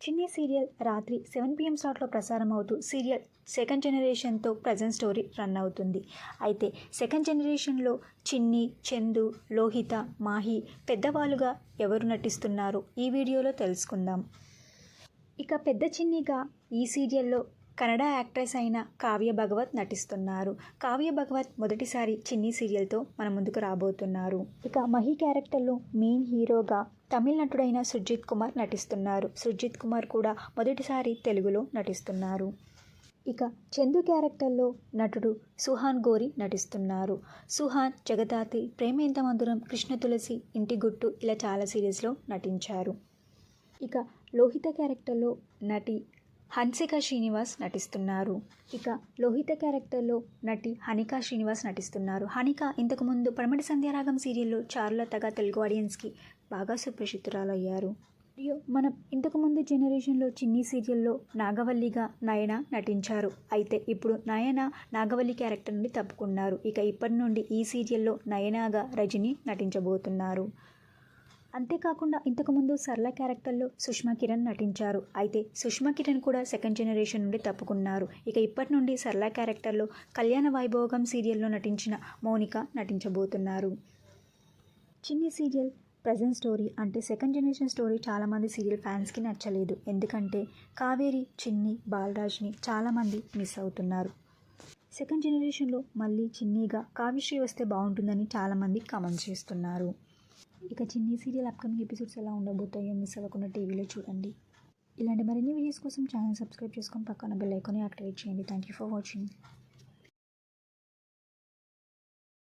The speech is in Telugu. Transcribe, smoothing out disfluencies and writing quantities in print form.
చిన్ని సీరియల్ రాత్రి 7 PM స్లాట్లో ప్రసారం అవుతూ సీరియల్ సెకండ్ జనరేషన్తో ప్రజెంట్ స్టోరీ రన్ అవుతుంది. అయితే సెకండ్ జనరేషన్లో చిన్ని, చందు, లోహిత, మాహి పెద్దవాళ్ళుగా ఎవరు నటిస్తున్నారో ఈ వీడియోలో తెలుసుకుందాం. ఇక పెద్ద చిన్నిగా ఈ సీరియల్లో కన్నడ యాక్ట్రెస్ అయిన కావ్య భగవత్ నటిస్తున్నారు. కావ్య భగవత్ మొదటిసారి చిన్ని సీరియల్తో మన ముందుకు రాబోతున్నారు. ఇక మహి క్యారెక్టర్లో మెయిన్ హీరోగా తమిళ నటుడైన సుజిత్ కుమార్ నటిస్తున్నారు. సుజిత్ కుమార్ కూడా మొదటిసారి తెలుగులో నటిస్తున్నారు. ఇక చందు క్యారెక్టర్లో నటుడు సుహాన్ గోరి నటిస్తున్నారు. సుహాన్ జగదాతి, ప్రేమ ఎంత మధురం, కృష్ణ తులసి, ఇంటి గుట్టు ఇలా చాలా సీరియల్స్లో నటించారు. ఇక లోహిత క్యారెక్టర్లో నటి హన్సిక శ్రీనివాస్ నటిస్తున్నారు. ఇక లోహిత క్యారెక్టర్లో నటి హనికా శ్రీనివాస్ నటిస్తున్నారు. హనిక ఇంతకుముందు పడమటి సంధ్యారాగం సీరియల్లో చారులతగా తెలుగు ఆడియన్స్కి బాగా సుప్రసిద్ధురాలయ్యారు. మరియు మనం ఇంతకుముందు జనరేషన్లో చిన్ని సీరియల్లో నాగవల్లిగా నయన నటించారు. అయితే ఇప్పుడు నయన నాగవల్లి క్యారెక్టర్ నుండి తప్పుకున్నారు. ఇక ఇప్పటి నుండి ఈ సీరియల్లో నయనగా రజని నటించబోతున్నారు. అంతేకాకుండా ఇంతకుముందు సరళ క్యారెక్టర్లో సుష్మా కిరణ్ నటించారు. అయితే సుష్మా కిరణ్ కూడా సెకండ్ జనరేషన్ నుండి తప్పుకున్నారు. ఇక ఇప్పటి నుండి సరళ క్యారెక్టర్లో కళ్యాణ వైభోగం సీరియల్లో నటించిన మౌనిక నటించబోతున్నారు. చిన్ని సీరియల్ ప్రజెంట్ స్టోరీ అంటే సెకండ్ జనరేషన్ స్టోరీ చాలామంది సీరియల్ ఫ్యాన్స్కి నచ్చలేదు. ఎందుకంటే కావేరి, చిన్ని, బాలరాజ్ని చాలామంది మిస్ అవుతున్నారు. సెకండ్ జనరేషన్లో మళ్ళీ చిన్నిగా కావ్యశ్రీ వస్తే బాగుంటుందని చాలామంది కామెంట్ చేస్తున్నారు. ఇక చిన్ని సీరియల్ అప్కమింగ్ ఎపిసోడ్స్ ఎలా ఉండబోతాయో మిస్ అవ్వకుండా టీవీలో చూడండి. ఇలాంటి మరిన్ని వీడియోస్ కోసం ఛానల్ సబ్స్క్రైబ్ చేసుకొని పక్కన బెల్ ఐకాన్ని యాక్టివేట్ చేయండి. Thank you for watching.